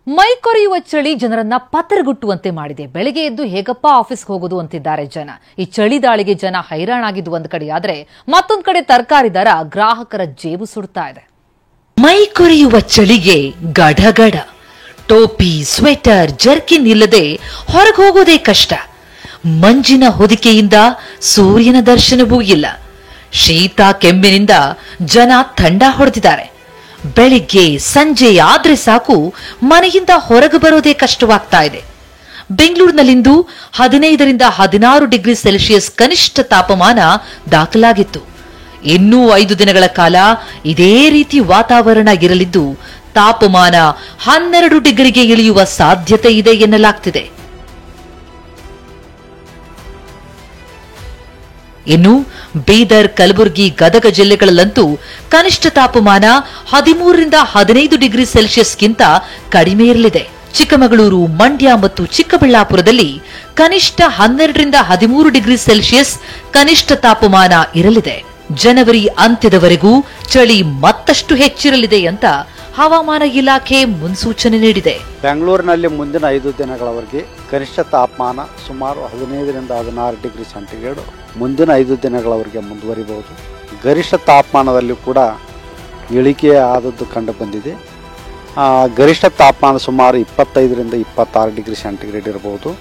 ಮೈ ಕೊರೆಯುವ ಚಳಿ ಜನರನ್ನ ಪತರಗುಟ್ಟುವಂತೆ ಮಾಡಿದೆ. ಬೆಳಗ್ಗೆ ಎದ್ದು ಹೇಗಪ್ಪ ಆಫೀಸ್ಗೆ ಹೋಗೋದು ಅಂತಿದ್ದಾರೆ ಜನ. ಈ ಚಳಿ ದಾಳಿಗೆ ಜನ ಹೈರಾಣಾಗಿದ್ದು ಒಂದ್ ಕಡೆ ಆದ್ರೆ ಮತ್ತೊಂದ್ ಕಡೆ ತರಕಾರಿ ದರ ಗ್ರಾಹಕರ ಜೇಬು ಸುಡ್ತಾ ಇದೆ. ಮೈ ಕೊರೆಯುವ ಚಳಿಗೆ ಗಡಗಡ, ಟೋಪಿ, ಸ್ವೆಟರ್, ಜರ್ಕಿನ್ ಇಲ್ಲದೆ ಹೊರಗೆ ಹೋಗೋದೇ ಕಷ್ಟ. ಮಂಜಿನ ಹೊದಿಕೆಯಿಂದ ಸೂರ್ಯನ ದರ್ಶನವೂ ಇಲ್ಲ. ಶೀತ ಕೆಮ್ಮಿನಿಂದ ಜನ ಥಂಡ ಹೊಡೆದಿದ್ದಾರೆ. ಬೆಳಿಗ್ಗೆ ಸಂಜೆ ಆದ್ರೆ ಸಾಕು ಮನೆಯಿಂದ ಹೊರಗೆ ಬರೋದೇ ಕಷ್ಟವಾಗ್ತಾ ಇದೆ. ಬೆಂಗಳೂರಿನಲ್ಲಿಂದು 15ರಿಂದ 16 ಡಿಗ್ರಿ ಸೆಲ್ಸಿಯಸ್ ಕನಿಷ್ಠ ತಾಪಮಾನ ದಾಖಲಾಗಿತ್ತು. ಇನ್ನೂ 5 ದಿನಗಳ ಕಾಲ ಇದೇ ರೀತಿ ವಾತಾವರಣ ಇರಲಿದ್ದು ತಾಪಮಾನ 12 ಡಿಗ್ರಿಗೆ ಇಳಿಯುವ ಸಾಧ್ಯತೆ ಇದೆ ಎನ್ನಲಾಗ್ತಿದೆ. ಇನ್ನು ಬೀದರ್, ಕಲಬುರಗಿ, ಗದಗ ಜಿಲ್ಲೆಗಳಲ್ಲಂತೂ ಕನಿಷ್ಠ ತಾಪಮಾನ 13ರಿಂದ 15 ಡಿಗ್ರಿ ಸೆಲ್ಸಿಯಸ್ಗಿಂತ ಕಡಿಮೆ ಇರಲಿದೆ. ಚಿಕ್ಕಮಗಳೂರು, ಮಂಡ್ಯ ಮತ್ತು ಚಿಕ್ಕಬಳ್ಳಾಪುರದಲ್ಲಿ ಕನಿಷ್ಠ 12ರಿಂದ 13 ಡಿಗ್ರಿ ಸೆಲ್ಸಿಯಸ್ ಕನಿಷ್ಠ ತಾಪಮಾನ ಇರಲಿದೆ. ಜನವರಿ ಅಂತ್ಯದವರೆಗೂ ಚಳಿ ಮತ್ತಷ್ಟು ಹೆಚ್ಚಿರಲಿದೆ ಅಂತ ಹವಾಮಾನ ಇಲಾಖೆ ಮುನ್ಸೂಚನೆ ನೀಡಿದೆ. ಬೆಂಗಳೂರಿನಲ್ಲಿ ಮುಂದಿನ 5 ದಿನಗಳವರೆಗೆ ಕನಿಷ್ಠ ತಾಪಮಾನ ಸುಮಾರು 15ರಿಂದ 16 ಡಿಗ್ರಿ ಸೆಂಟಿಗ್ರೇಡ್ ಮುಂದಿನ 5 ದಿನಗಳವರೆಗೆ ಮುಂದುವರಿಬಹುದು. ಗರಿಷ್ಠ ತಾಪಮಾನದಲ್ಲಿ ಕೂಡ ಇಳಿಕೆ ಆದದ್ದು ಕಂಡು ಬಂದಿದೆ. ಗರಿಷ್ಠ ತಾಪಮಾನ ಸುಮಾರು 25ರಿಂದ 26 ಡಿಗ್ರಿ ಸೆಂಟಿಗ್ರೇಡ್ ಇರಬಹುದು.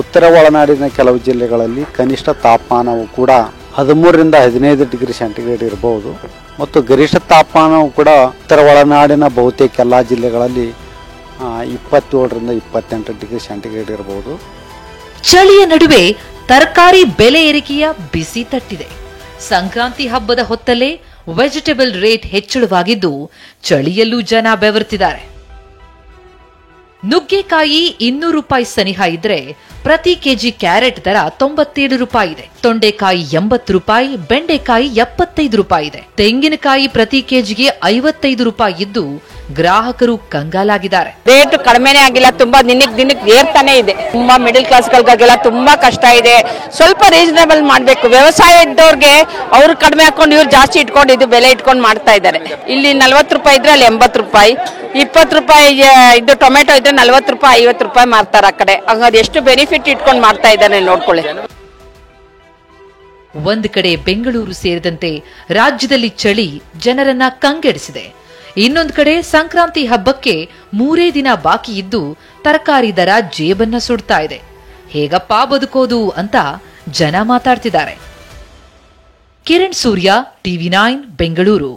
ಉತ್ತರ ಒಳನಾಡಿನ ಕೆಲವು ಜಿಲ್ಲೆಗಳಲ್ಲಿ ಕನಿಷ್ಠ ತಾಪಮಾನವು ಕೂಡ 13ರಿಂದ 15 ಡಿಗ್ರಿ ಸೆಂಟಿಗ್ರೇಡ್ ಇರಬಹುದು ಮತ್ತು ಗರಿಷ್ಠ ತಾಪಮಾನವು ಕೂಡ ಉತ್ತರ ಒಳನಾಡಿನ ಬಹುತೇಕ ಎಲ್ಲ ಜಿಲ್ಲೆಗಳಲ್ಲಿ 27ರಿಂದ 28 ಡಿಗ್ರಿ ಸೆಂಟಿಗ್ರೇಡ್ ಇರಬಹುದು. ಚಳಿಯ ನಡುವೆ ತರಕಾರಿ ಬೆಲೆ ಏರಿಕೆಯ ಬಿಸಿ ತಟ್ಟಿದೆ. ಸಂಕ್ರಾಂತಿ ಹಬ್ಬದ ಹೊತ್ತಲ್ಲೇ ವೆಜಿಟೇಬಲ್ ರೇಟ್ ಹೆಚ್ಚಳವಾಗಿದ್ದು ಚಳಿಯಲ್ಲೂ ಜನ ಬೆವರ್ತಿದ್ದಾರೆ. ನುಗ್ಗೆಕಾಯಿ 200 ರೂಪಾಯಿ ಸನಿಹ ಇದ್ರೆ ಪ್ರತಿ ಕೆಜಿ ಕ್ಯಾರೆಟ್ ದರ 97 ರೂಪಾಯಿ ಇದೆ. ತೊಂಡೆಕಾಯಿ 80 ರೂಪಾಯಿ, ಬೆಂಡೆಕಾಯಿ 75 ರೂಪಾಯಿ ಇದೆ. ತೆಂಗಿನಕಾಯಿ ಪ್ರತಿ ಕೆಜಿಗೆ 55 ರೂಪಾಯಿ ಇದ್ದು ಗ್ರಾಹಕರು ಕಂಗಾಲಾಗಿದ್ದಾರೆ. ರೇಟ್ ಕಡಿಮೆನೇ ಆಗಿಲ್ಲ, ತುಂಬಾ ದಿನಕ್ಕೆ ಏರ್ತಾನೆ ಇದೆ. ತುಂಬಾ ಮಿಡಿಲ್ ಕ್ಲಾಸ್ ಗಳಿಗೆಲ್ಲ ತುಂಬಾ ಕಷ್ಟ ಇದೆ. ಸ್ವಲ್ಪ ರೀಸನೇಬಲ್ ಮಾಡ್ಬೇಕು. ವ್ಯವಸಾಯ ಇದ್ದವ್ರಿಗೆ ಅವ್ರು ಕಡಿಮೆ ಹಾಕೊಂಡು ಇವ್ರು ಜಾಸ್ತಿ ಇಟ್ಕೊಂಡು ಇದು ಬೆಲೆ ಇಟ್ಕೊಂಡು ಮಾಡ್ತಾ ಇದ್ದಾರೆ. ಇಲ್ಲಿ 40 ರೂಪಾಯಿ ಇದ್ರೆ ಅಲ್ಲಿ 80 ರೂಪಾಯಿ, 20 ರೂಪಾಯಿ ಇದು ಟೊಮೆಟೊ ಇದ್ರೆ 40 ರೂಪಾಯಿ 50 ರೂಪಾಯಿ ಮಾರ್ತಾರೆ ಆ ಕಡೆ. ಹಂಗಾದ್ರೆ ಎಷ್ಟು ಬೆನಿಫಿಟ್ ಇಟ್ಕೊಂಡು ಮಾಡ್ತಾ ಇದ್ದಾನೆ ನೋಡ್ಕೊಳ್ಳಿ. ಒಂದು ಕಡೆ ಬೆಂಗಳೂರು ಸೇರಿದಂತೆ ರಾಜ್ಯದಲ್ಲಿ ಚಳಿ ಜನರನ್ನ ಕಂಗೆಡಿಸಿದೆ. ಇನ್ನೊಂದು ಕಡೆ ಸಂಕ್ರಾಂತಿ ಹಬ್ಬಕ್ಕೆ 3 ದಿನ ಬಾಕಿ ಇದ್ದು ತರಕಾರಿ ದರ ಜೇಬನ್ನ ಸುಡ್ತಾ ಇದೆ. ಹೇಗಪ್ಪ ಬದುಕೋದು ಅಂತ ಜನ ಮಾತಾಡ್ತಿದ್ದಾರೆ. ಕಿರಣ್ ಸೂರ್ಯ, ಟಿವಿ9 ಬೆಂಗಳೂರು.